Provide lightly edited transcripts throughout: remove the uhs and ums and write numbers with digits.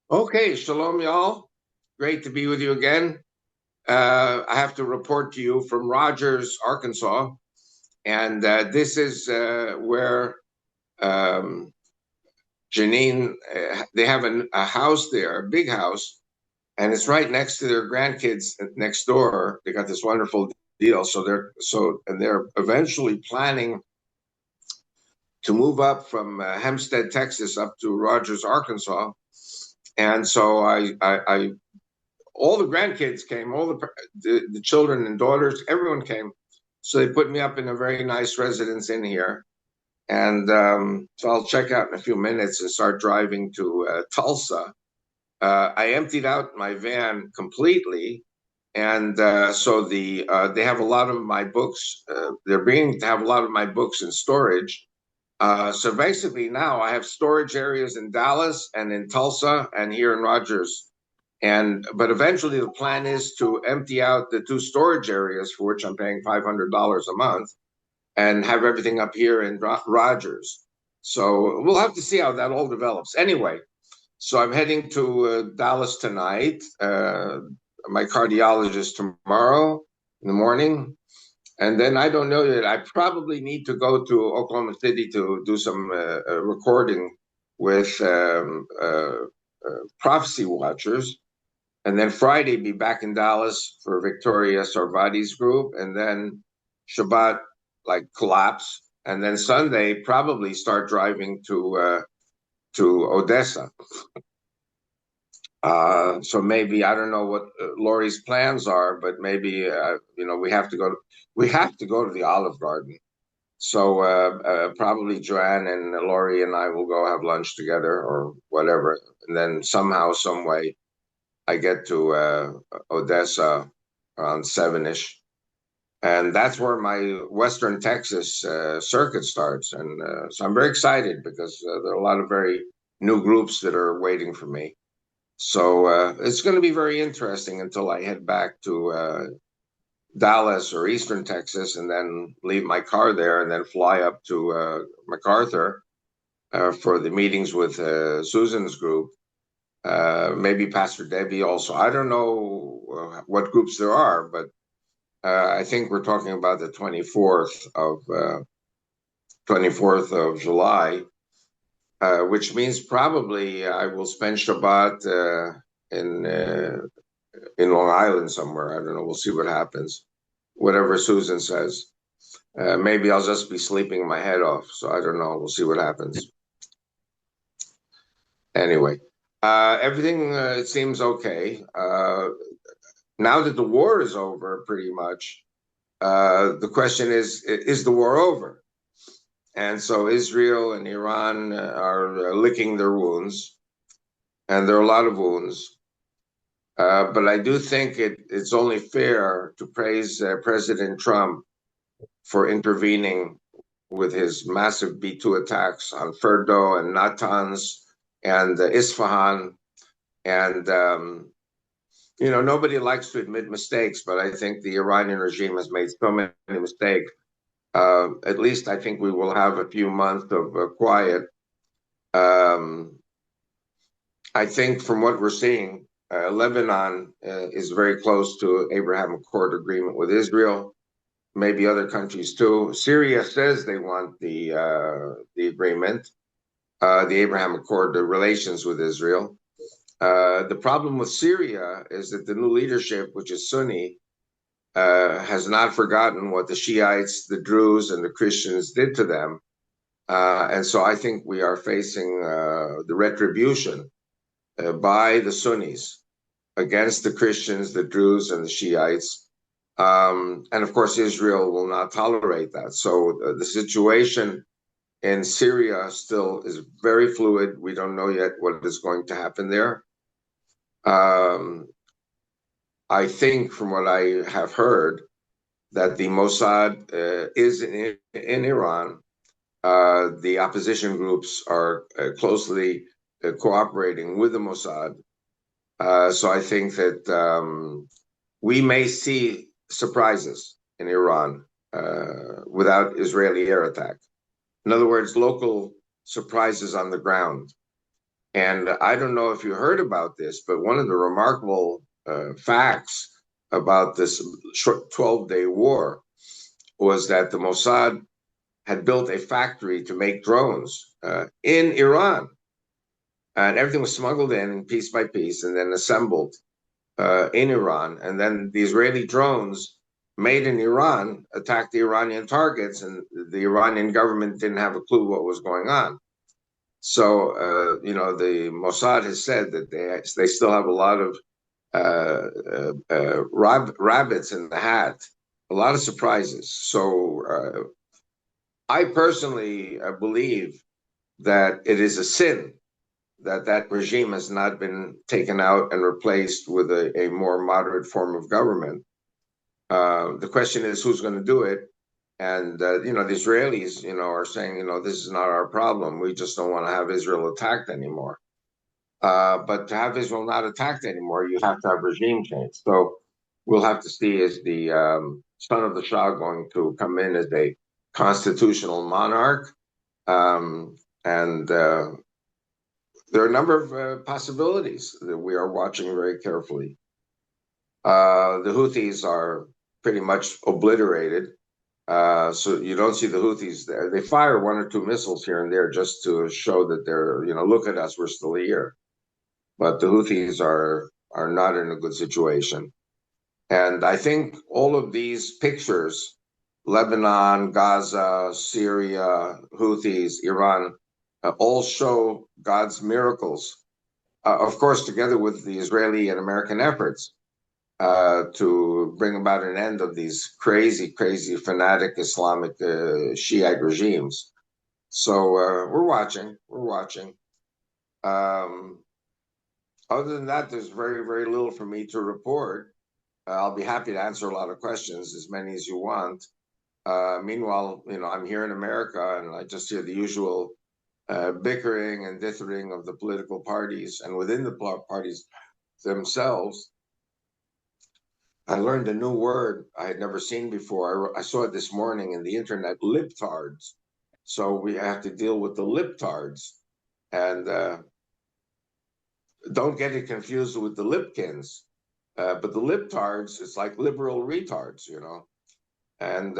Okay, shalom, y'all. Great to be with you again. I have to report to you from Rogers, Arkansas, and this is where um, Janine. They have a house there, a big house, and it's right next to their grandkids next door. They got this wonderful deal, and they're eventually planning to move up from Hempstead, Texas, up to Rogers, Arkansas. And so I all the grandkids came, all the children and daughters, everyone came. So they put me up in a very nice residence in here, and so I'll check out in a few minutes and start driving to Tulsa. I emptied out my van completely, and they have a lot of my books. They're beginning to have a lot of my books in storage. So basically, now I have storage areas in Dallas and in Tulsa and here in Rogers. But eventually the plan is to empty out the two storage areas for which I'm paying $500 a month and have everything up here in Rogers. So we'll have to see how that all develops. Anyway, so I'm heading to Dallas tonight. My cardiologist tomorrow in the morning. And then I don't know yet. I probably need to go to Oklahoma City to do some recording with Prophecy Watchers, and then Friday be back in Dallas for Victoria Sarvati's group, and then Shabbat like collapse, and then Sunday probably start driving to Odessa. So maybe I don't know what Lori's plans are, but maybe we have to go to the Olive Garden. So probably Joanne and Lori and I will go have lunch together or whatever, and then somehow, some way, I get to Odessa around 7-ish, and that's where my Western Texas circuit starts. And so I'm very excited because there are a lot of very new groups that are waiting for me. So it's going to be very interesting until I head back to Dallas or Eastern Texas and then leave my car there and then fly up to MacArthur for the meetings with Susan's group. Maybe Pastor Debbie also. I don't know what groups there are, but I think we're talking about the 24th of July, which means probably I will spend Shabbat in Long Island somewhere. I don't know. We'll see what happens. Whatever Susan says. Maybe I'll just be sleeping my head off. So I don't know. We'll see what happens. Anyway, everything it seems okay. Now that the war is over, pretty much, the question is the war over? And so Israel and Iran are licking their wounds, and there are a lot of wounds. But I do think it's only fair to praise President Trump for intervening with his massive B-2 attacks on Ferdo and Natanz and Isfahan. And nobody likes to admit mistakes, but I think the Iranian regime has made so many mistakes. At least I think we will have a few months of quiet. I think from what we're seeing, Lebanon is very close to Abraham Accord agreement with Israel, maybe other countries too. Syria says they want the agreement, the Abraham Accord, the relations with Israel. The problem with Syria is that the new leadership, which is Sunni, has not forgotten what the Shiites, the Druze, and the Christians did to them. And so I think we are facing the retribution by the Sunnis against the Christians, the Druze, and the Shiites. And of course, Israel will not tolerate that. So the situation in Syria still is very fluid. We don't know yet what is going to happen there. I think from what I have heard that the Mossad is in Iran. The opposition groups are closely cooperating with the Mossad. So I think that we may see surprises in Iran without Israeli air attack. In other words, local surprises on the ground. And I don't know if you heard about this, but one of the remarkable facts about this short 12-day war was that the Mossad had built a factory to make drones in Iran. And everything was smuggled in piece by piece and then assembled in Iran. And then the Israeli drones made in Iran attacked the Iranian targets, and the Iranian government didn't have a clue what was going on. So, the Mossad has said that they still have a lot of rabbits in the hat, a lot of surprises. So, I personally believe that it is a sin that that regime has not been taken out and replaced with a more moderate form of government. The question is who's going to do it. And, the Israelis, are saying, this is not our problem. We just don't want to have Israel attacked anymore. But to have Israel not attacked anymore, you have to have regime change. So we'll have to see, is the son of the Shah going to come in as a constitutional monarch? And there are a number of possibilities that we are watching very carefully. The Houthis are pretty much obliterated. So you don't see the Houthis there. They fire one or two missiles here and there just to show that they're, look at us, we're still here. But the Houthis are not in a good situation. And I think all of these pictures, Lebanon, Gaza, Syria, Houthis, Iran, all show God's miracles, of course, together with the Israeli and American efforts to bring about an end of these crazy, crazy, fanatic Islamic Shiite regimes. So we're watching. We're watching. Um, Other than that, there's very, very little for me to report. I'll be happy to answer a lot of questions, as many as you want. Meanwhile, I'm here in America, and I just hear the usual bickering and dithering of the political parties, and within the parties themselves. I learned a new word I had never seen before. I saw it this morning in the internet, libtards. So we have to deal with the libtards. And don't get it confused with the Lipkins. But the libtards, it's like liberal retards, And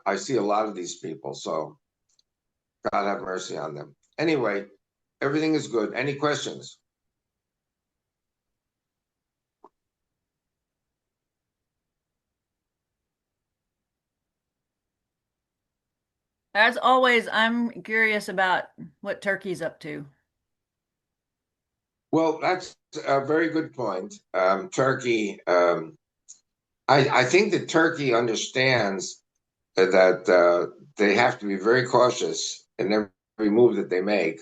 I see a lot of these people. So God have mercy on them. Anyway, everything is good. Any questions? As always, I'm curious about what Turkey's up to. Well, that's a very good point. Turkey, I think that Turkey understands that they have to be very cautious in every move that they make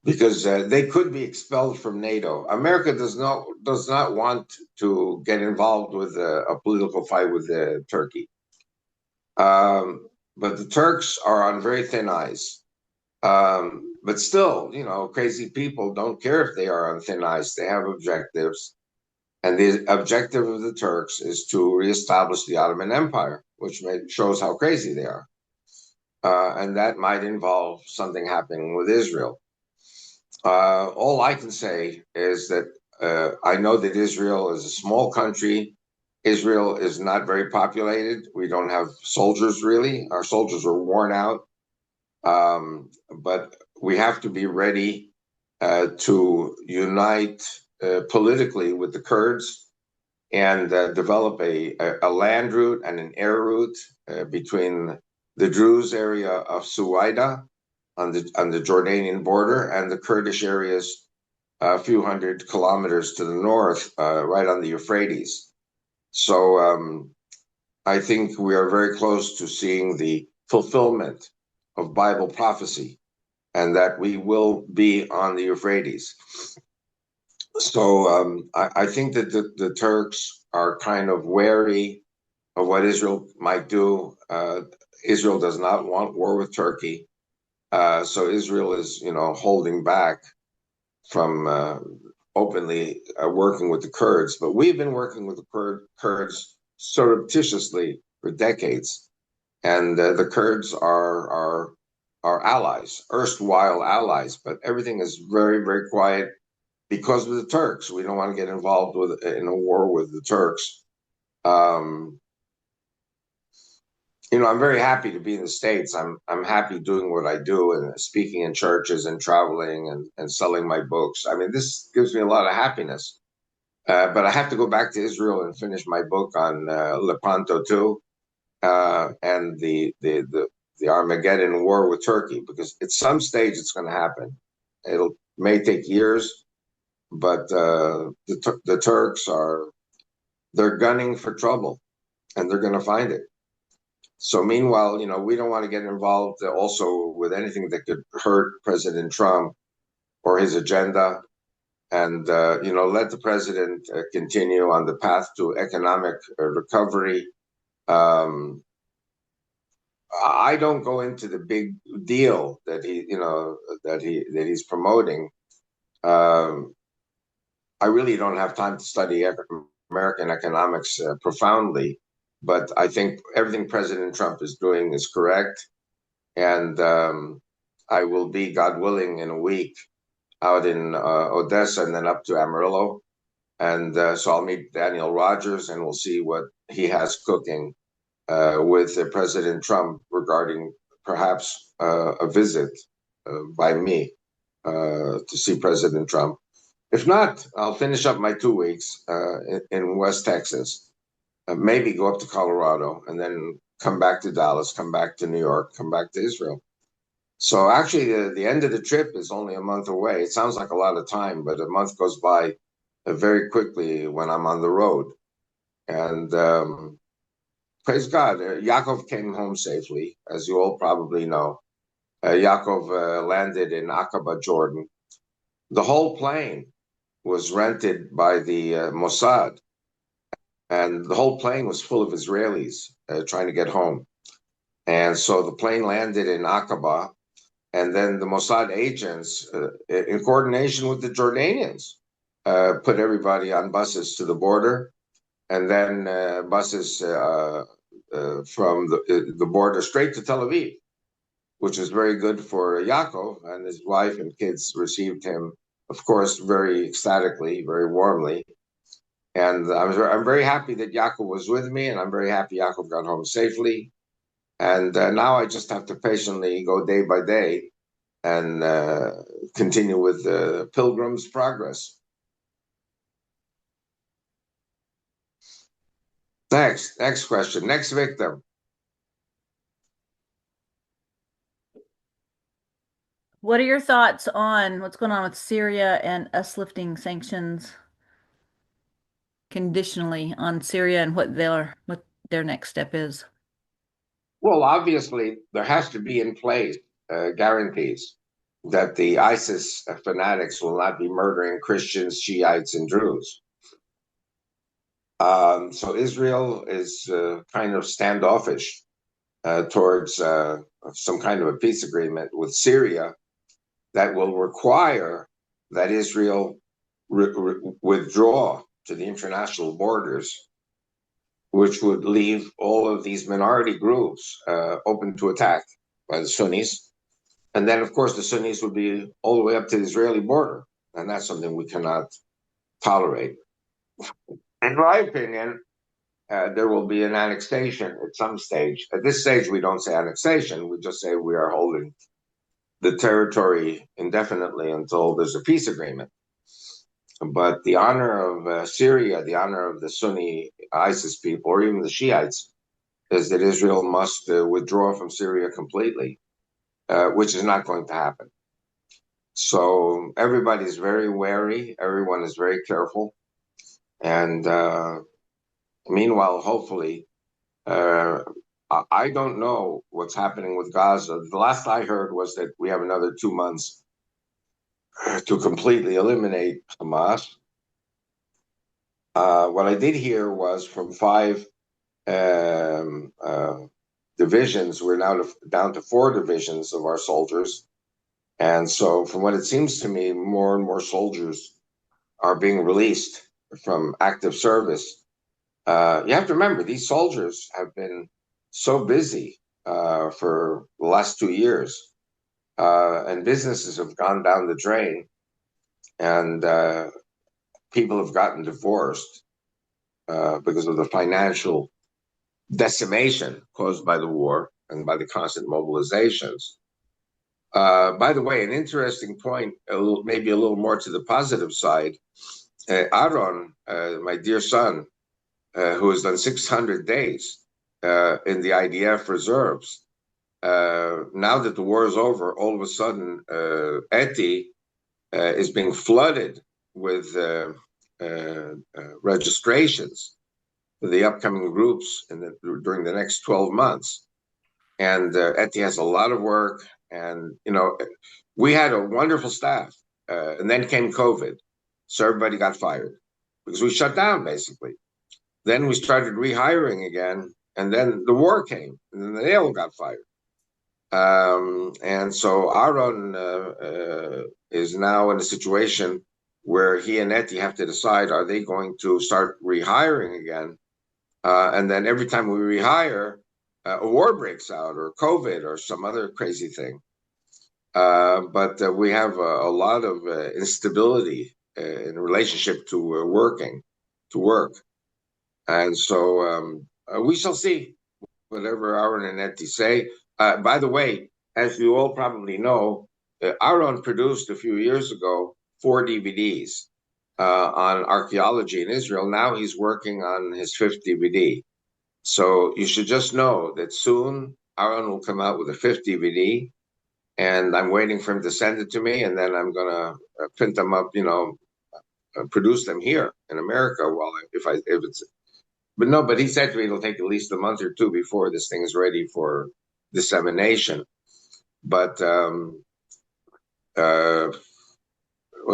because they could be expelled from NATO. America does not want to get involved with a political fight with Turkey, but the Turks are on very thin ice. But still, crazy people don't care if they are on thin ice. They have objectives. And the objective of the Turks is to reestablish the Ottoman Empire, which shows how crazy they are. And that might involve something happening with Israel. All I can say is that I know that Israel is a small country. Israel is not very populated. We don't have soldiers really. Our soldiers are worn out. But we have to be ready to unite politically with the Kurds and develop a land route and an air route between the Druze area of Suwaida on the Jordanian border and the Kurdish areas a few hundred kilometers to the north, right on the Euphrates. So I think we are very close to seeing the fulfillment of Bible prophecy, and that we will be on the Euphrates. So I think that the Turks are kind of wary of what Israel might do. Israel does not want war with Turkey. So Israel is, holding back from openly working with the Kurds. But we've been working with the Kurds surreptitiously for decades. And the Kurds are our allies, erstwhile allies, but everything is very, very quiet because of the Turks. We don't want to get involved in a war with the Turks. Um, I'm very happy to be in the States. I'm happy doing what I do and speaking in churches and traveling and selling my books. I mean, this gives me a lot of happiness. But I have to go back to Israel and finish my book on Lepanto too, and the Armageddon war with Turkey, because at some stage it's going to happen. It may take years, but the Turks they're gunning for trouble, and they're going to find it. So meanwhile, we don't want to get involved also with anything that could hurt President Trump or his agenda, and let the president continue on the path to economic recovery. Um, I don't go into the big deal that he's promoting. Um, I really don't have time to study American economics profoundly, but I think everything President Trump is doing is correct. And I will be, God willing, in a week out in Odessa and then up to Amarillo. And so I'll meet Daniel Rogers and we'll see what he has cooking with President Trump regarding perhaps a visit by me to see President Trump. If not, I'll finish up my 2 weeks in West Texas, maybe go up to Colorado, and then come back to Dallas, come back to New York, come back to Israel. So actually, the end of the trip is only a month away. It sounds like a lot of time, but a month goes by very quickly when I'm on the road. And praise God, Yaakov came home safely, as you all probably know. Yaakov landed in Aqaba, Jordan. The whole plane was rented by the Mossad, and the whole plane was full of Israelis trying to get home. And so the plane landed in Aqaba, and then the Mossad agents, in coordination with the Jordanians, put everybody on buses to the border, and then buses from the border straight to Tel Aviv, which was very good for Yaakov, and his wife and kids received him, of course, very ecstatically, very warmly. And I'm very happy that Yaakov was with me, and I'm very happy Yaakov got home safely. And now I just have to patiently go day by day and continue with the Pilgrim's Progress. Next question, next victim. What are your thoughts on what's going on with Syria and us lifting sanctions conditionally on Syria and what their next step is? Well, obviously, there has to be in place guarantees that the ISIS fanatics will not be murdering Christians, Shiites, and Druze. So Israel is kind of standoffish towards some kind of a peace agreement with Syria that will require that Israel withdraw to the international borders, which would leave all of these minority groups open to attack by the Sunnis. And then, of course, the Sunnis would be all the way up to the Israeli border. And that's something we cannot tolerate. In my opinion, there will be an annexation at some stage. At this stage, we don't say annexation. We just say we are holding the territory indefinitely until there's a peace agreement. But the honor of Syria, the honor of the Sunni ISIS people, or even the Shiites, is that Israel must withdraw from Syria completely, which is not going to happen. So everybody's very wary. Everyone is very careful. And meanwhile, hopefully, uh, I don't know what's happening with Gaza. The last I heard was that we have another 2 months to completely eliminate Hamas. What I did hear was from five um, uh, divisions, we're now down to 4 divisions of our soldiers. And so, from what it seems to me, more and more soldiers are being released from active service. You have to remember, these soldiers have been so busy for the last 2 years. and businesses have gone down the drain, and people have gotten divorced because of the financial decimation caused by the war and by the constant mobilizations. By the way, an interesting point, maybe a little more to the positive side. Aaron, my dear son, who has done 600 days in the IDF reserves, now that the war is over, all of a sudden, Eti is being flooded with registrations for the upcoming groups during the next 12 months. And Eti has a lot of work. And, we had a wonderful staff. And then came COVID. So everybody got fired because we shut down, basically. Then we started rehiring again. And then the war came. And then they all got fired. And so Aaron is now in a situation where he and Eti have to decide, are they going to start rehiring again? And then every time we rehire, a war breaks out or COVID or some other crazy thing. But we have a lot of instability in relationship to work. And so we shall see whatever Aaron and Eti say. By the way, as you all probably know, Aaron produced a few years ago 4 DVDs on archaeology in Israel. Now he's working on his fifth DVD. So you should just know that soon Aaron will come out with a fifth DVD, and I'm waiting for him to send it to me, and then I'm gonna print them up, produce them here in America. If it's but no, but he said to me it'll take at least a month or two before this thing is ready for dissemination. But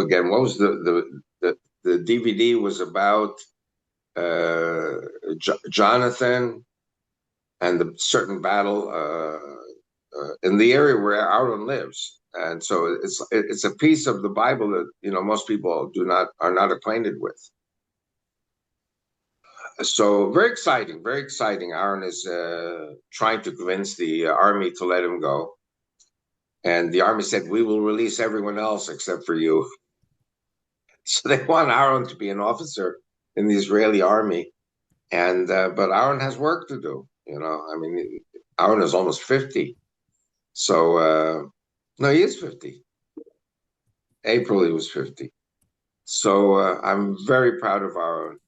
again, what was the DVD was about Jonathan and the certain battle in the area where Aaron lives, and so it's a piece of the Bible that most people are not acquainted with. So very exciting, very exciting. Aaron is trying to convince the army to let him go, and the army said, "We will release everyone else except for you." So they want Aaron to be an officer in the Israeli army, and but Aaron has work to do. I mean, Aaron is almost 50, so no, he is 50. April he was 50. So I'm very proud of Aaron,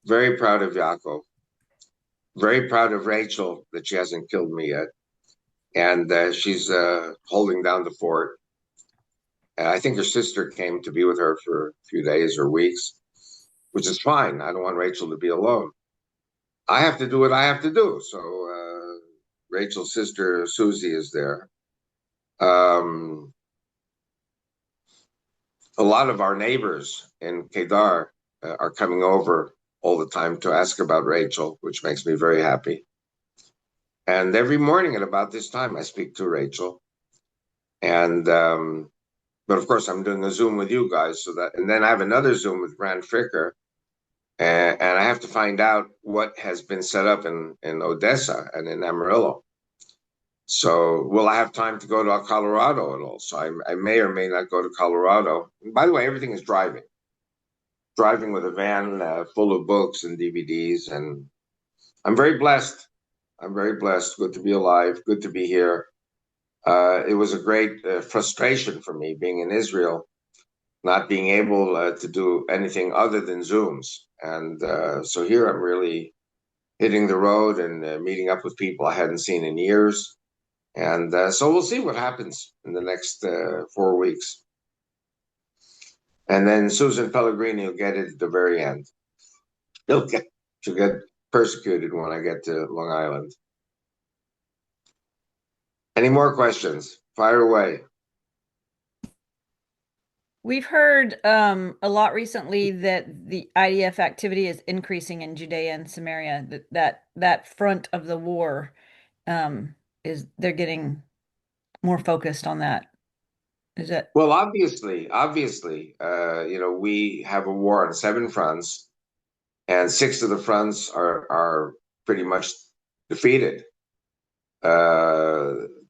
very proud of Yaakov, very proud of Rachel that she hasn't killed me yet, and she's holding down the fort. I think her sister came to be with her for a few days or weeks, which is fine. I don't want Rachel to be alone. I have to do what I have to do. So Rachel's sister Susie is there. A lot of our neighbors in Kedar are coming over all the time to ask about Rachel, which makes me very happy. And every morning at about this time, I speak to Rachel. And but of course, I'm doing a Zoom with you guys, and then I have another Zoom with Rand Fricker, and I have to find out what has been set up in Odessa and in Amarillo. So will I have time to go to Colorado at all? So I may or may not go to Colorado. And by the way, everything is driving with a van full of books and DVDs, and I'm very blessed. I'm very blessed. Good to be alive. Good to be here. It was a great frustration for me being in Israel, not being able to do anything other than Zooms. And so here I'm really hitting the road and meeting up with people I hadn't seen in years. And so we'll see what happens in the next 4 weeks. And then Susan Pellegrini will get it at the very end. She'll get persecuted when I get to Long Island. Any more questions? Fire away. We've heard a lot recently that the IDF activity is increasing in Judea and Samaria. That front of the war is they're getting more focused on that. Is it? Well, obviously, we have a war on 7 fronts, and 6 of the fronts are pretty much defeated.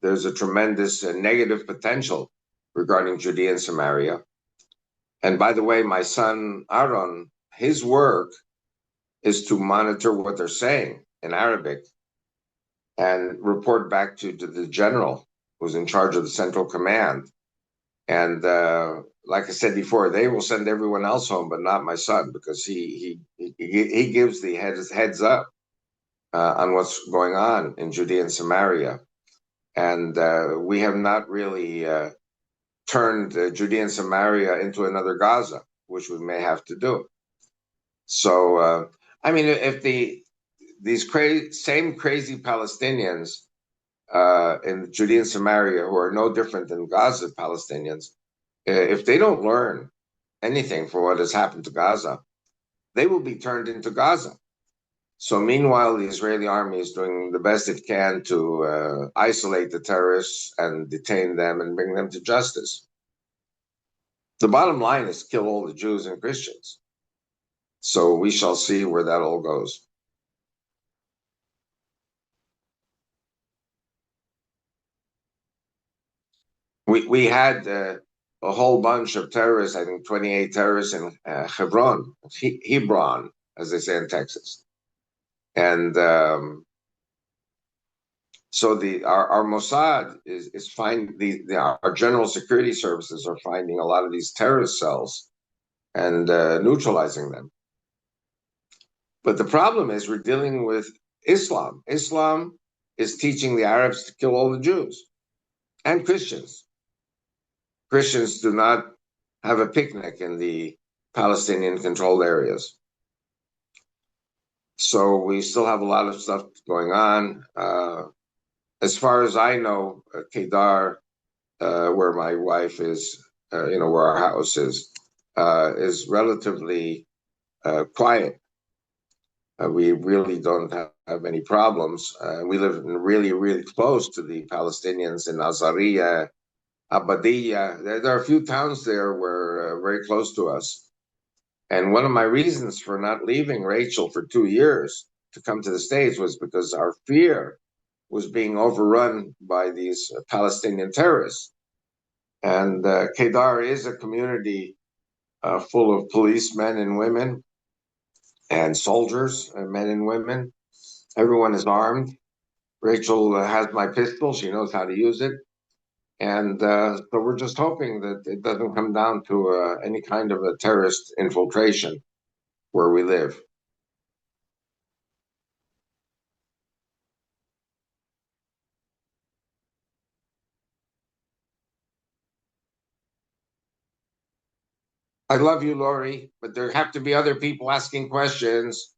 there's a tremendous negative potential regarding Judea and Samaria. And by the way, my son Aaron, his work is to monitor what they're saying in Arabic and report back to the general who's in charge of the central command. And like I said before, they will send everyone else home, but not my son, because he gives the heads up on what's going on in Judea and Samaria. And we have not really turned Judea and Samaria into another Gaza, which we may have to do. So, I mean, if these same crazy Palestinians in Judea and Samaria, who are no different than Gaza Palestinians, if they don't learn anything for what has happened to Gaza, they will be turned into Gaza. So meanwhile, the Israeli army is doing the best it can to isolate the terrorists and detain them and bring them to justice. The bottom line is kill all the Jews and Christians. So we shall see where that all goes. We had a whole bunch of terrorists, I think 28 terrorists in Hebron, as they say in Texas. And so our Mossad is finding our general security services are finding a lot of these terrorist cells and neutralizing them. But the problem is we're dealing with Islam. Islam is teaching the Arabs to kill all the Jews and Christians. Christians do not have a picnic in the Palestinian controlled areas. So we still have a lot of stuff going on. As far as I know, Kedar, where my wife is, where our house is relatively quiet. We really don't have any problems. We live really, really close to the Palestinians in Azariya, Abadiya. There are a few towns there where very close to us. And one of my reasons for not leaving Rachel for 2 years to come to the States was because our fear was being overrun by these Palestinian terrorists. And Kedar is a community full of policemen and women and soldiers, men and women. Everyone is armed. Rachel has my pistol. She knows how to use it. And so we're just hoping that it doesn't come down to any kind of a terrorist infiltration where we live. I love you, Lori, but there have to be other people asking questions.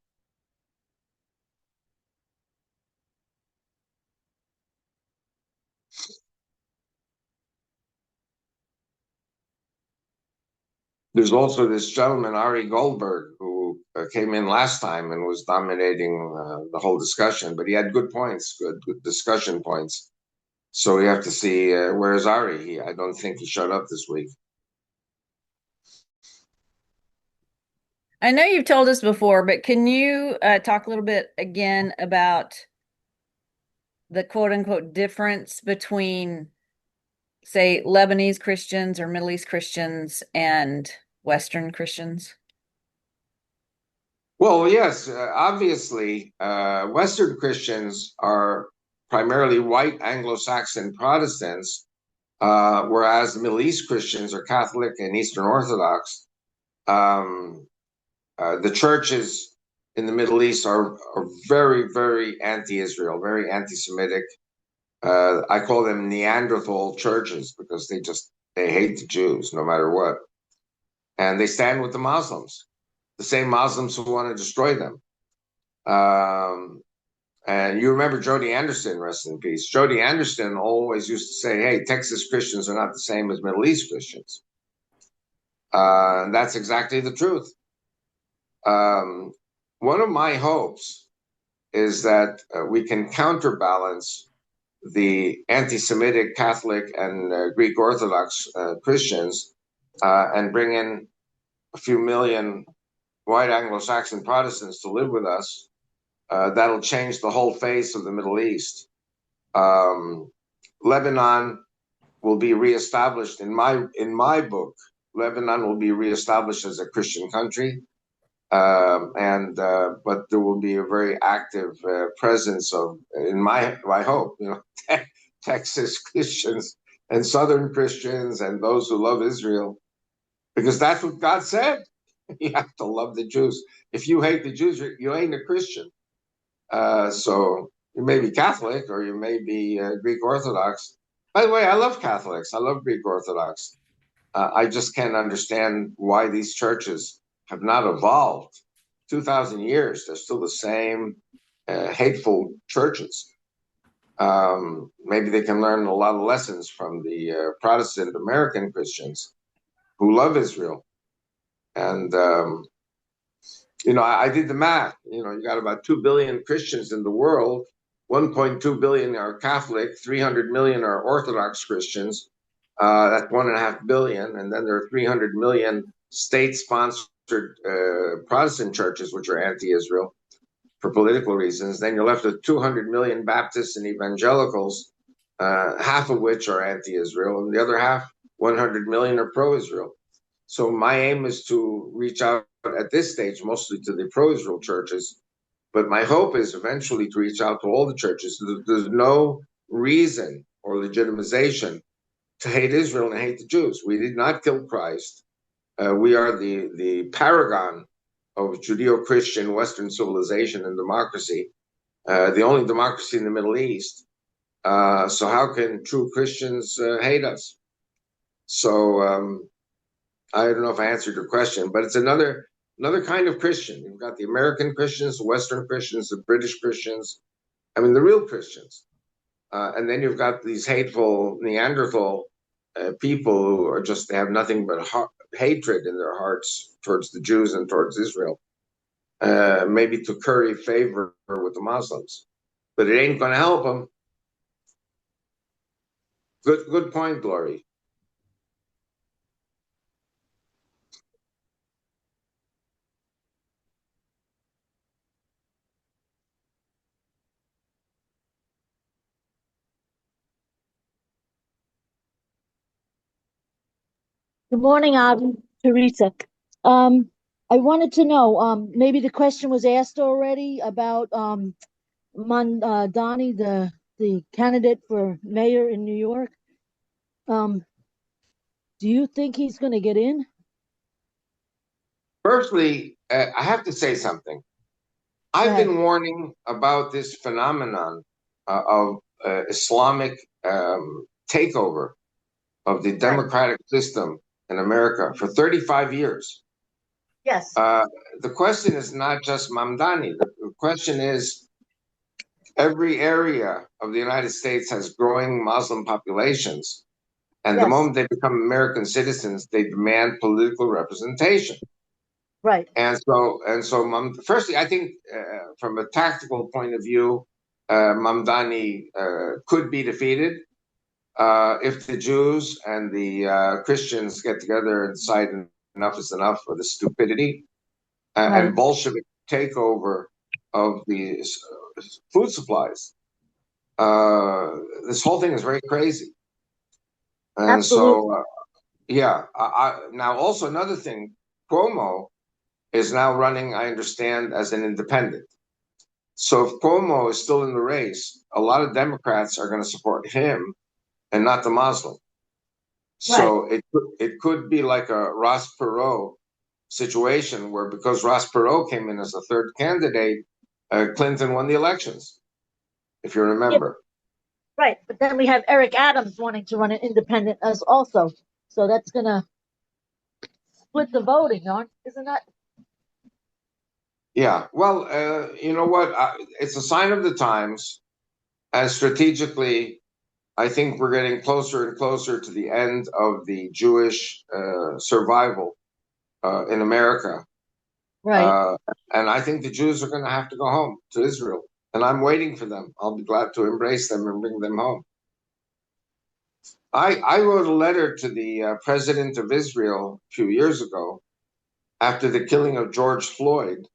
There's also this gentleman, Ari Goldberg, who came in last time and was dominating the whole discussion, but he had good points, good discussion points. So we have to see where's Ari. I don't think he showed up this week. I know you've told us before, but can you talk a little bit again about the quote unquote difference between, say, Lebanese Christians or Middle East Christians and Western Christians? Well, yes, obviously, Western Christians are primarily white Anglo-Saxon Protestants, whereas the Middle East Christians are Catholic and Eastern Orthodox. Um, the churches in the Middle East are very, very anti-Israel, very anti-Semitic. I call them Neanderthal churches because they hate the Jews no matter what, and they stand with the Muslims, the same Muslims who want to destroy them. Um, and you remember Jody Anderson, rest in peace. Jody Anderson always used to say, "Hey, Texas Christians are not the same as Middle East Christians," and that's exactly the truth. Um, one of my hopes is that we can counterbalance the anti-Semitic Catholic and Greek Orthodox Christians and bring in a few million white Anglo-Saxon Protestants to live with us. That'll change the whole face of the Middle East. Um, Lebanon will be reestablished in my book. Lebanon will be reestablished as a Christian country, and but there will be a very active presence of, in my hope, Texas Christians and Southern Christians and those who love Israel, because that's what God said. You have to love the Jews. If you hate the Jews, you ain't a Christian. So you may be Catholic or you may be Greek Orthodox. By the way, I love Catholics. I love Greek Orthodox. I just can't understand why these churches have not evolved. 2,000 years, they're still the same hateful churches. Maybe they can learn a lot of lessons from the Protestant American Christians who love Israel. And I did the math. You got about 2 billion Christians in the world. 1.2 billion are Catholic, 300 million are Orthodox Christians. That's 1.5 billion. And then there are 300 million state-sponsored Protestant churches, which are anti-Israel for political reasons. Then you're left with 200 million Baptists and evangelicals, half of which are anti-Israel, and the other half, 100 million, are pro-Israel. So my aim is to reach out at this stage mostly to the pro-Israel churches, but my hope is eventually to reach out to all the churches. There's no reason or legitimization to hate Israel and hate the Jews. We did not kill Christ. We are the paragon of Judeo-Christian Western civilization and democracy, the only democracy in the Middle East. So how can true Christians hate us? So I don't know if I answered your question, but it's another kind of Christian. You've got the American Christians, the Western Christians, the British Christians. I mean, the real Christians. And then you've got these hateful Neanderthal people who are just, they have nothing but hatred in their hearts towards the Jews and towards Israel. Maybe to curry favor with the Muslims, but it ain't going to help them. Good point, Glory. Good morning, Avi. Teresa. I wanted to know, maybe the question was asked already about Mondani, the candidate for mayor in New York. Do you think he's going to get in? Firstly, I have to say something. I've been warning about this phenomenon of Islamic takeover of the democratic system in America for 35 years. Yes. The question is not just Mamdani. The question is every area of the United States has growing Muslim populations. And the moment they become American citizens, they demand political representation. Right. And so, firstly, I think from a tactical point of view, Mamdani could be defeated if the Jews and the Christians get together and decide enough is enough for the stupidity and Bolshevik takeover of the food supplies. This whole thing is very crazy. And Absolutely. now also another thing, Cuomo is now running, I understand, as an independent. So if Cuomo is still in the race, a lot of Democrats are going to support him and not the Muslim. So it could be like a Ross Perot situation where, because Ross Perot came in as a third candidate, Clinton won the elections, if you remember. Right, but then we have Eric Adams wanting to run an independent as also. So that's going to split the voting, isn't that? Yeah, well, you know what? It's a sign of the times. And strategically, I think we're getting closer and closer to the end of the Jewish survival in America. Right. And I think the Jews are going to have to go home to Israel. And I'm waiting for them. I'll be glad to embrace them and bring them home. I wrote a letter to the president of Israel a few years ago after the killing of George Floyd.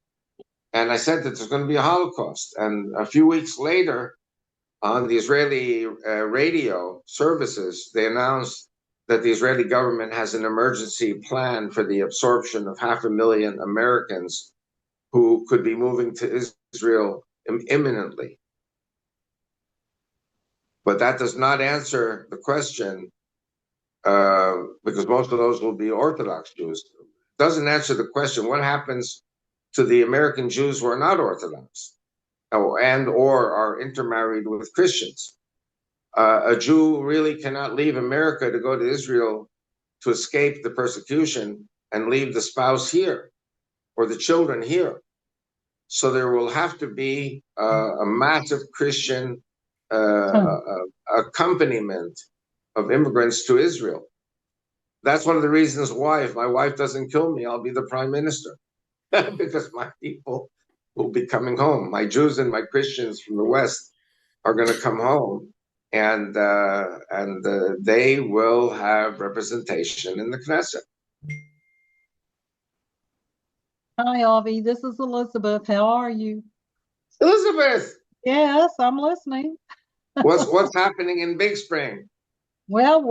And I said that there's going to be a Holocaust. And a few weeks later, on the Israeli radio services, they announced that the Israeli government has an emergency plan for the absorption of 500,000 Americans who could be moving to Israel imminently. But that does not answer the question, because most of those will be Orthodox Jews. It doesn't answer the question, what happens to the American Jews who are not Orthodox and or are intermarried with Christians? A Jew really cannot leave America to go to Israel to escape the persecution and leave the spouse here or the children here. So there will have to be a massive Christian accompaniment of immigrants to Israel. That's one of the reasons why, if my wife doesn't kill me, I'll be the prime minister, because my people will be coming home. My Jews and my Christians from the West are going to come home, and they will have representation in the Knesset. Hi, Avi. This is Elizabeth. How are you? Elizabeth, Yes, I'm listening. what's happening in Big Spring? Well,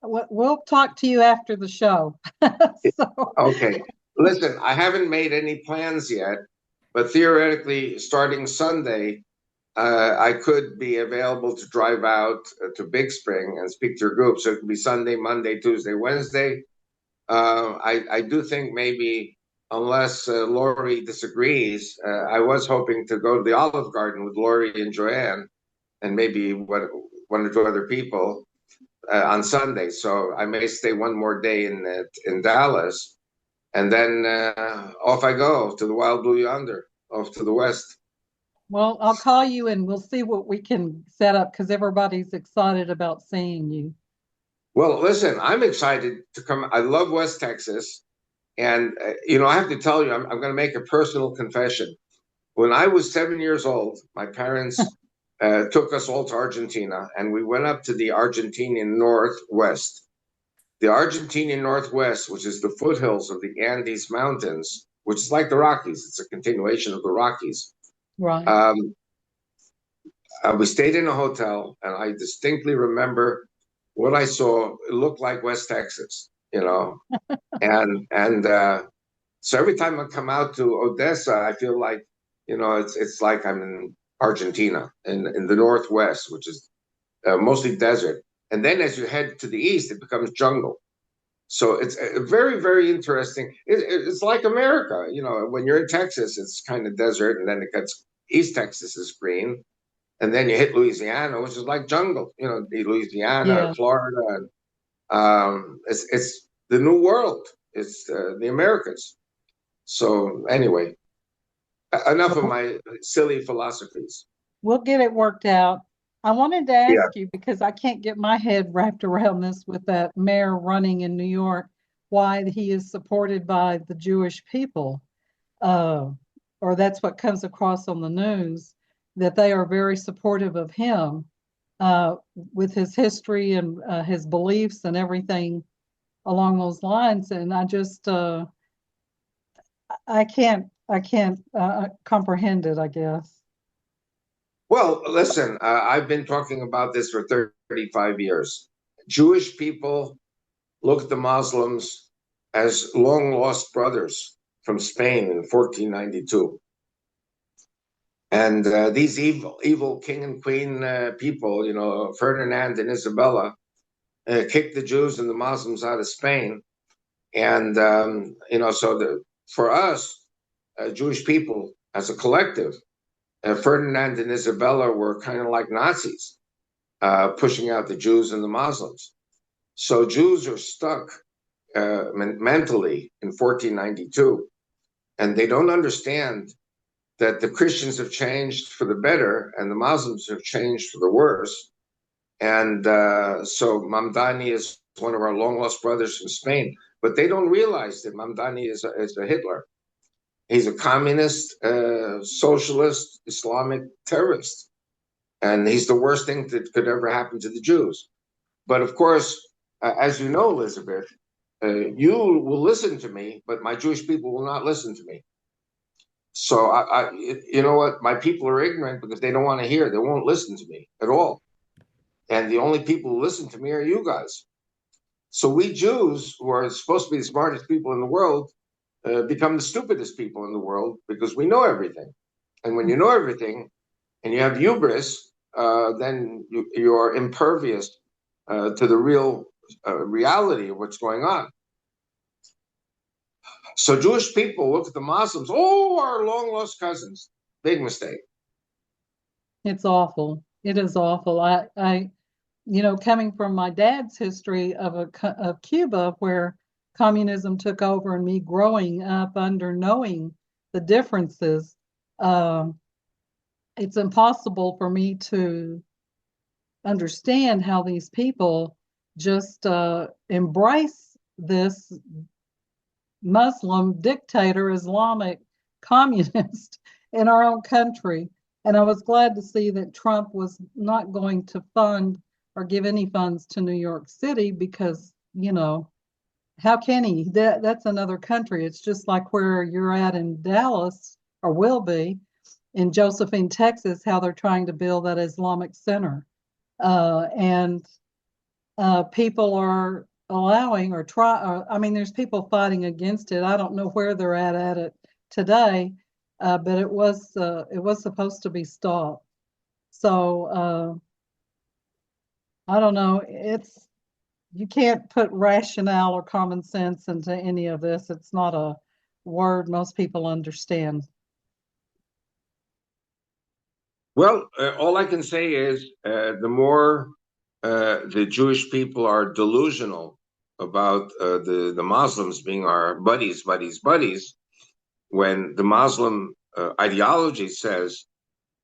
we'll talk to you after the show. Okay. Listen, I haven't made any plans yet, but theoretically, starting Sunday, I could be available to drive out to Big Spring and speak to your group. So it could be Sunday, Monday, Tuesday, Wednesday. I do think maybe, unless Lori disagrees, I was hoping to go to the Olive Garden with Lori and Joanne and maybe one or two other people on Sunday. So I may stay one more day in Dallas, and then off I go to the Wild Blue Yonder, off to the west. Well, I'll call you and we'll see what we can set up because everybody's excited about seeing you. Well, listen, I'm excited to come. I love West Texas. And, I have to tell you, I'm going to make a personal confession. When I was 7 years old, my parents took us all to Argentina, and we went up to the Argentinian Northwest. The Argentinian Northwest, which is the foothills of the Andes Mountains, which is like the Rockies. It's a continuation of the Rockies. Right. We stayed in a hotel, and I distinctly remember what I saw. It looked like West Texas, and so every time I come out to Odessa, I feel like, it's like I'm in Argentina, in the Northwest, which is mostly desert. And then as you head to the east, it becomes jungle. So it's very, very interesting. It's like America, when you're in Texas, it's kind of desert, and then it gets East Texas is green, and then you hit Louisiana, which is like jungle, Louisiana, Florida, and it's the new world. It's the Americas. So anyway, enough of my silly philosophies. We'll get it worked out. I wanted to ask you, because I can't get my head wrapped around this with that mayor running in New York, why he is supported by the Jewish people. Or that's what comes across on the news, that they are very supportive of him with his history and his beliefs and everything along those lines. And I just, I can't comprehend it, I guess. Well, listen, I've been talking about this for 35 years. Jewish people look at the Muslims as long lost brothers from Spain in 1492. And these evil king and queen people, Ferdinand and Isabella, kicked the Jews and the Muslims out of Spain. And, for us, Jewish people as a collective, Ferdinand and Isabella were kind of like Nazis, pushing out the Jews and the Muslims. So Jews are stuck mentally in 1492, and they don't understand that the Christians have changed for the better and the Muslims have changed for the worse. And so Mamdani is one of our long lost brothers from Spain, but they don't realize that Mamdani is a Hitler. He's a communist, socialist, Islamic terrorist. And he's the worst thing that could ever happen to the Jews. But of course, as you know, Elizabeth, you will listen to me, but my Jewish people will not listen to me. So you know what? My people are ignorant because they don't want to hear. They won't listen to me at all. And the only people who listen to me are you guys. So we Jews, who are supposed to be the smartest people in the world, become the stupidest people in the world because we know everything. And when you know everything and you have hubris, then you are impervious to the real reality of what's going on. So Jewish people look at the Muslims, oh, our long lost cousins. Big mistake. It's awful. It is awful. Coming from my dad's history of Cuba, where communism took over, and me growing up under knowing the differences, um, it's impossible for me to understand how these people just embrace this Muslim dictator, Islamic communist in our own country. And I was glad to see that Trump was not going to fund or give any funds to New York City because, how can he? That's another country. It's just like where you're at in Dallas, or will be, in Josephine, Texas, how they're trying to build that Islamic center. And people are allowing or there's people fighting against it. I don't know where they're at it today, but it was supposed to be stopped. So I don't know. You can't put rationale or common sense into any of this. It's not a word most people understand. Well, all I can say is the more the Jewish people are delusional about the Muslims being our buddies, buddies, buddies, when the Muslim ideology says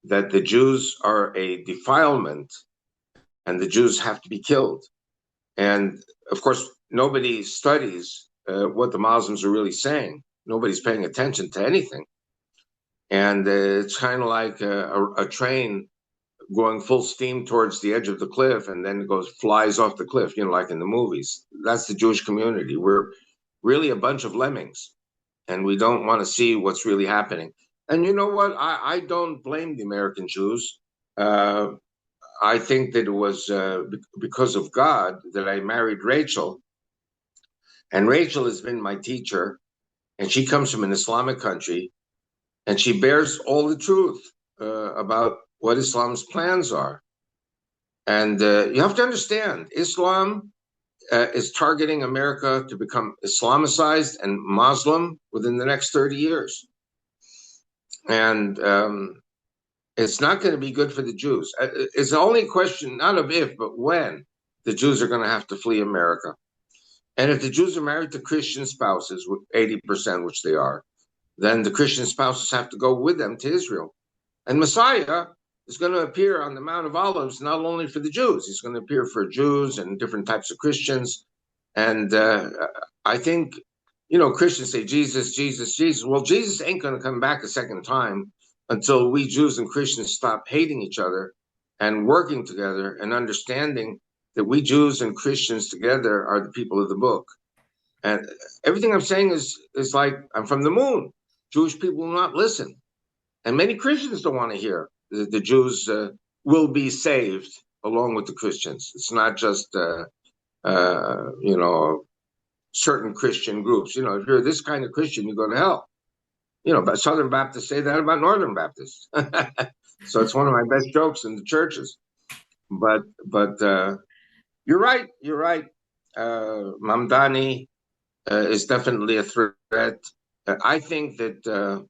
that the Jews are a defilement and the Jews have to be killed. And of course, nobody studies what the Muslims are really saying. Nobody's paying attention to anything. And it's kind of like a train going full steam towards the edge of the cliff and then flies off the cliff, like in the movies. That's the Jewish community. We're really a bunch of lemmings and we don't want to see what's really happening. And you know what? I don't blame the American Jews. I think that it was because of God that I married Rachel. And Rachel has been my teacher, and she comes from an Islamic country, and she bears all the truth about what Islam's plans are. And you have to understand, Islam is targeting America to become Islamicized and Muslim within the next 30 years. And it's not going to be good for the Jews. It's only a question, not of if, but when the Jews are going to have to flee America. And if the Jews are married to Christian spouses, 80%, which they are, then the Christian spouses have to go with them to Israel. And Messiah is going to appear on the Mount of Olives, not only for the Jews, he's going to appear for Jews and different types of Christians. And I think, Christians say, Jesus, Jesus, Jesus. Well, Jesus ain't going to come back a second time until we Jews and Christians stop hating each other and working together and understanding that we Jews and Christians together are the people of the book. And everything I'm saying is like I'm from the moon. Jewish people will not listen. And many Christians don't want to hear that the Jews will be saved along with the Christians. It's not just, certain Christian groups. If you're this kind of Christian, you go to hell. But Southern Baptists say that about Northern Baptists. So it's one of my best jokes in the churches. But you're right. You're right. Mamdani is definitely a threat. I think that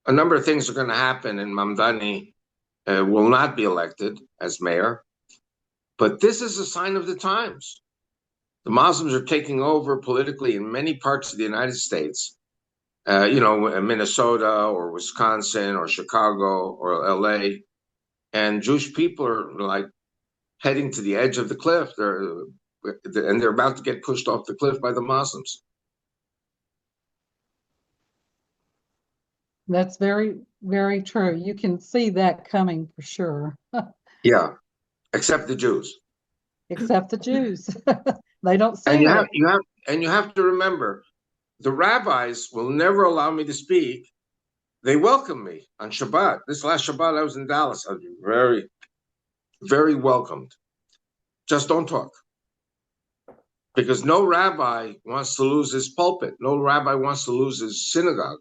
a number of things are going to happen, and Mamdani will not be elected as mayor. But this is a sign of the times. The Muslims are taking over politically in many parts of the United States. Minnesota or Wisconsin or Chicago or LA, and Jewish people are like heading to the edge of the cliff. They're about to get pushed off the cliff by the Muslims. That's very, very true. You can see that coming for sure. Yeah, except the Jews. Except the Jews. They don't see and it. You have to remember, the rabbis will never allow me to speak They welcomed me on Shabbat. This last Shabbat, I was in Dallas. I was very, very welcomed. Just don't talk. Because no rabbi wants to lose his pulpit. No rabbi wants to lose his synagogue.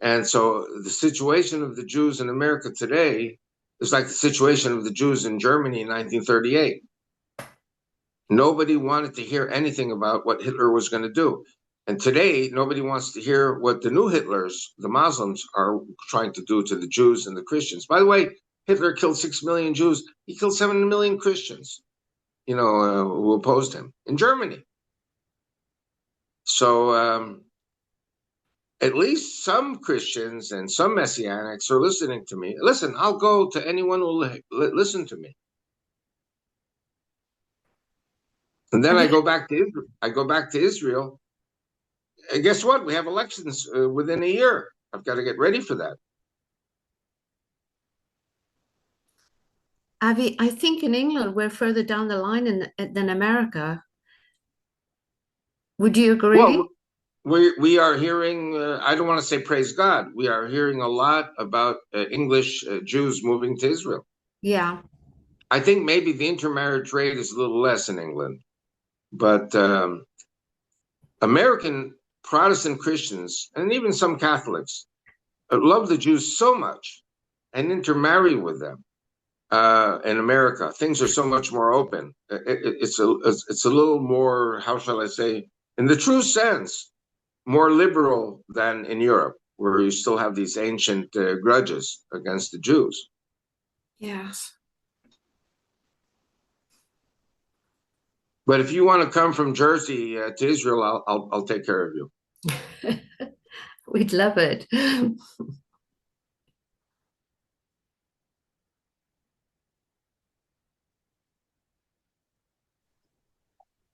And so the situation of the Jews in America today is like the situation of the Jews in Germany in 1938. Nobody wanted to hear anything about what Hitler was going to do. And today, nobody wants to hear what the new Hitlers, the Muslims, are trying to do to the Jews and the Christians. By the way, Hitler killed 6 million Jews. He killed 7 million Christians, who opposed him in Germany. So at least some Christians and some Messianics are listening to me. Listen, I'll go to anyone who will listen to me. And then I go back to Israel. And guess what? We have elections within a year. I've got to get ready for that. Avi, I think in England we're further down the line than America. Would you agree? Well, we are hearing, I don't want to say praise God, we are hearing a lot about English Jews moving to Israel. Yeah. I think maybe the intermarriage rate is a little less in England. But American Protestant Christians, and even some Catholics, love the Jews so much and intermarry with them. In America, things are so much more open. It's a little more, how shall I say, in the true sense, more liberal than in Europe, where you still have these ancient grudges against the Jews. Yes. But if you want to come from Jersey to Israel, I'll take care of you. We'd love it.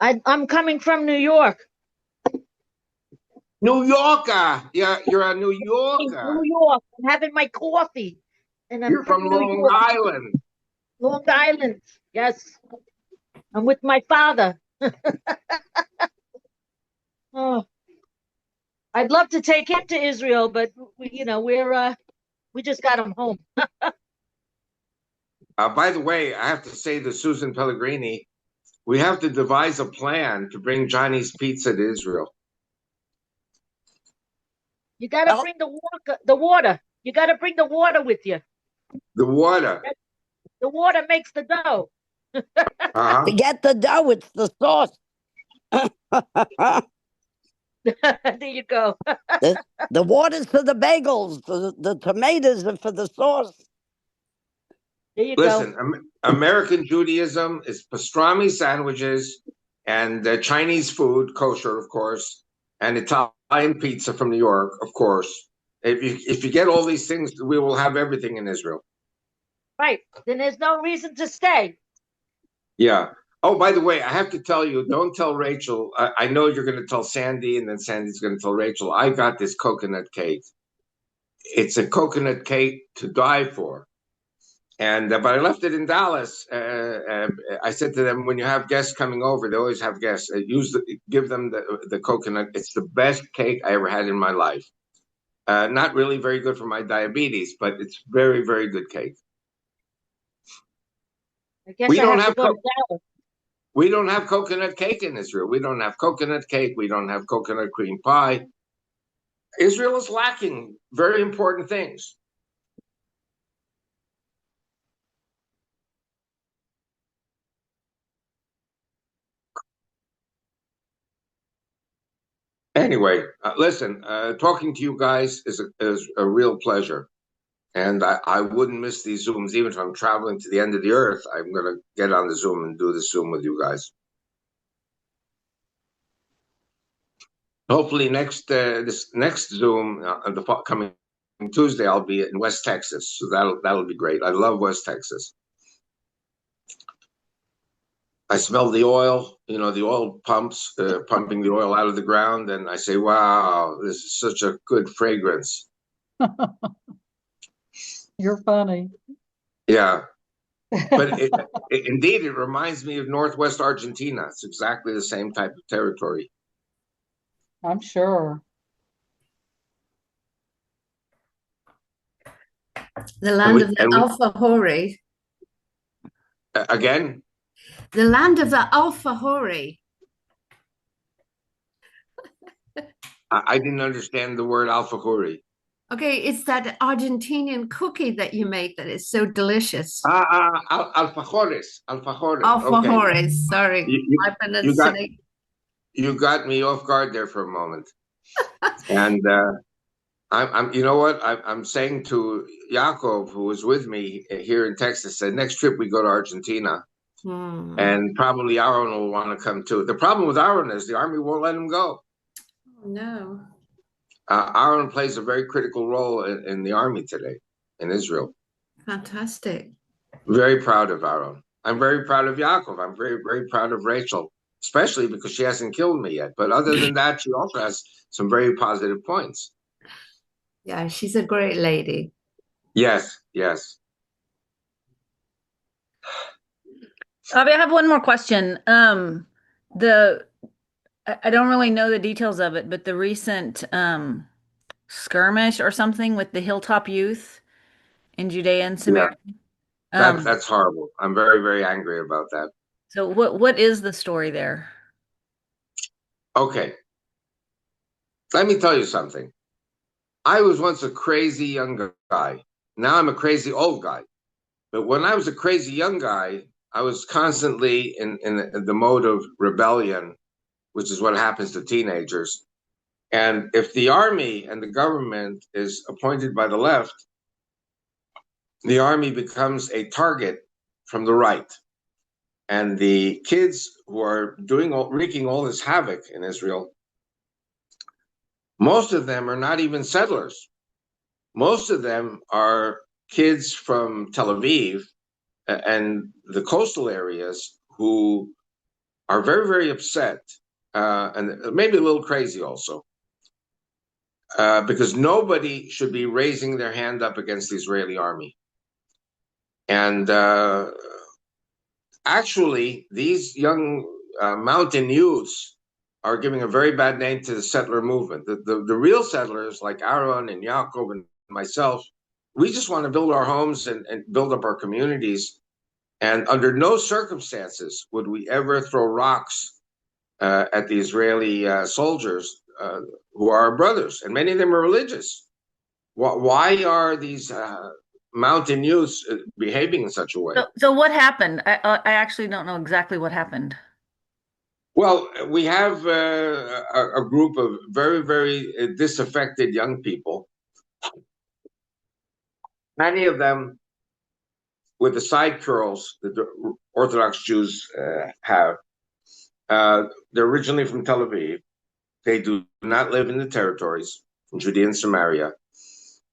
I'm coming from New York. New Yorker, yeah, you're a New Yorker. New York. I'm having my coffee, and I'm You're from Long Island. Long Island. Yes, I'm with my father. Oh, I'd love to take him to Israel, but we just got him home. By the way, I have to say to Susan Pellegrini, we have to devise a plan to bring Johnny's Pizza to Israel. You got to bring the water. You got to bring the water with you. The water. The water makes the dough. Forget the dough, it's the sauce. There you go. The water's for the bagels. The tomatoes are for the sauce. There you Listen, go. American Judaism is pastrami sandwiches and Chinese food, kosher, of course, and Italian pizza from New York, of course. If you get all these things, we will have everything in Israel. Right. Then there's no reason to stay. Yeah. Oh, by the way, I have to tell you, don't tell Rachel. I know you're going to tell Sandy, and then Sandy's going to tell Rachel. I got this coconut cake. It's a coconut cake to die for. And but I left it in Dallas. I said to them, when you have guests coming over, they always have guests. Give them the coconut. It's the best cake I ever had in my life. Not really very good for my diabetes, but it's very, very good cake. I guess we don't have to go to Dallas. We don't have coconut cake in Israel. We don't have coconut cake. We don't have coconut cream pie. Israel is lacking very important things. Anyway, listen, talking to you guys is a real pleasure. And I wouldn't miss these Zooms. Even if I'm traveling to the end of the earth, I'm going to get on the Zoom and do the Zoom with you guys. Hopefully this next Zoom on the coming Tuesday, I'll be in West Texas. So that'll be great. I love West Texas. I smell the oil, the oil pumps, pumping the oil out of the ground. And I say, wow, this is such a good fragrance. You're funny. Yeah. But indeed, it reminds me of Northwest Argentina. It's exactly the same type of territory. I'm sure. The land of the and Alpha Hori. Again, The land of the Alpha Hori. I didn't understand the word alfajori. Okay, it's that Argentinian cookie that you make that is so delicious. Alfajores. Okay. Alfajores, sorry, my You got pronunciation. you got me off guard there for a moment. And I'm you know what? I'm saying to Yaakov, who was with me here in Texas, said next trip we go to Argentina. And probably Aaron will want to come too. The problem with Aaron is the army won't let him go. Oh, no. Aaron plays a very critical role in the army today in Israel. Fantastic. Very proud of Aaron. I'm very proud of Yaakov. I'm very, very proud of Rachel, especially because she hasn't killed me yet. But other than that, she also has some very positive points. Yeah, she's a great lady. Yes, yes. Avi, I have one more question. I don't really know the details of it, but the recent skirmish or something with the Hilltop Youth in Judea and Samaria. That's horrible. I'm very, very angry about that. So what is the story there? Okay. Let me tell you something. I was once a crazy young guy. Now I'm a crazy old guy. But when I was a crazy young guy, I was constantly in the mode of rebellion, which is what happens to teenagers. And if the army and the government is appointed by the left, the army becomes a target from the right. And the kids who are wreaking all this havoc in Israel, most of them are not even settlers. Most of them are kids from Tel Aviv and the coastal areas who are very, very upset and maybe a little crazy also. Because nobody should be raising their hand up against the Israeli army. And actually, these young mountain youths are giving a very bad name to the settler movement. The real settlers, like Aaron and Yaakov and myself, we just want to build our homes and build up our communities. And under no circumstances would we ever throw rocks at the Israeli soldiers who are our brothers, and many of them are religious. Why are these mountain youths behaving in such a way? So what happened? I actually don't know exactly what happened. Well, we have a group of very, very disaffected young people. Many of them with the side curls that the Orthodox Jews have. They're originally from Tel Aviv. They do not live in the territories, in Judea and Samaria.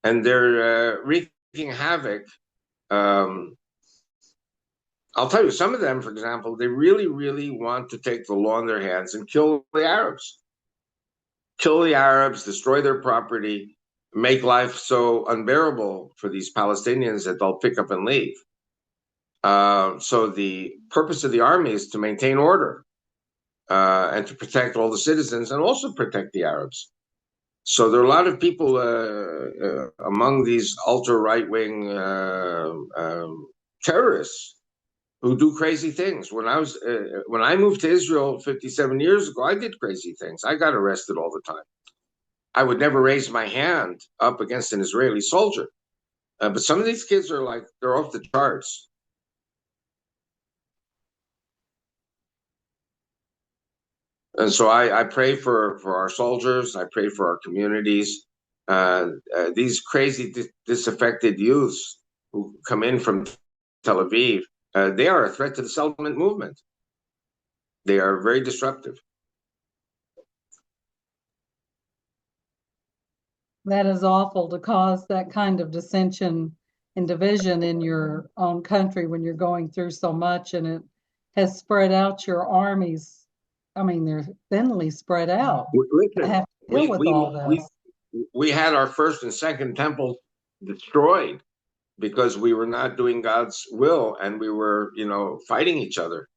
And they're wreaking havoc. I'll tell you, some of them, for example, they really, really want to take the law in their hands and kill the Arabs. Kill the Arabs, destroy their property, make life so unbearable for these Palestinians that they'll pick up and leave. So the purpose of the army is to maintain order and to protect all the citizens and also protect the Arabs. So there are a lot of people among these ultra right-wing terrorists who do crazy things. When I moved to Israel 57 years ago, I did crazy things. I got arrested all the time. I would never raise my hand up against an Israeli soldier. But some of these kids are like, they're off the charts. And so I pray for our soldiers. I pray for our communities. These crazy, disaffected youths who come in from Tel Aviv, they are a threat to the settlement movement. They are very disruptive. That is awful to cause that kind of dissension and division in your own country when you're going through so much, and it has spread out your armies. I mean, they're thinly spread out. Listen, I have to deal with all this. We had our first and second temple destroyed because we were not doing God's will and we were, fighting each other.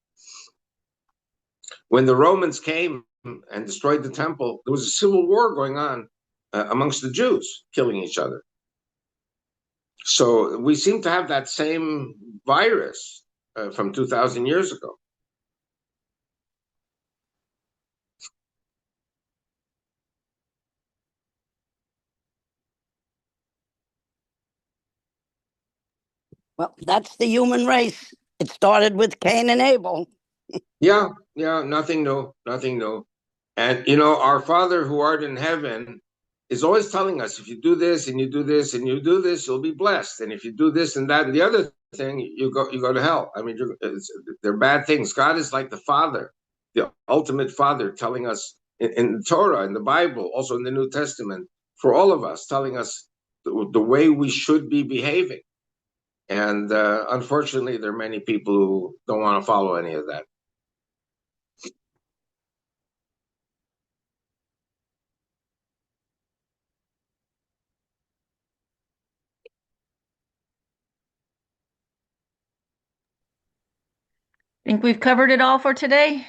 When the Romans came and destroyed the temple, there was a civil war going on amongst the Jews, killing each other. So we seem to have that same virus from 2,000 years ago. Well, that's the human race. It started with Cain and Abel. Yeah, yeah, nothing new, nothing new. And our Father who art in heaven is always telling us, if you do this and you do this and you do this, you'll be blessed. And if you do this and that and the other thing, you go to hell. I mean, they're bad things. God is like the Father, the ultimate Father, telling us in Torah, in the Bible, also in the New Testament, for all of us, telling us the way we should be behaving. And unfortunately, there are many people who don't want to follow any of that. Think we've covered it all for today?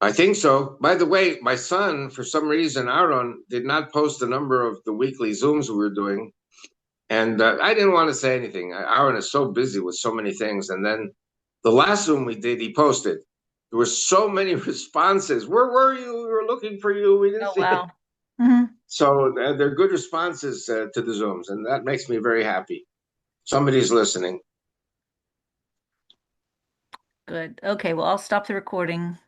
I think so. By the way, my son, for some reason, Aaron, did not post the number of the weekly Zooms we were doing. And I didn't want to say anything. Aaron is so busy with so many things. And then the last Zoom we did, he posted. There were so many responses. Where were you? We were looking for you. We didn't Oh, see wow. it. Mm-hmm. So they're good responses to the Zooms. And that makes me very happy. Somebody's listening. Good. Okay, well, I'll stop the recording.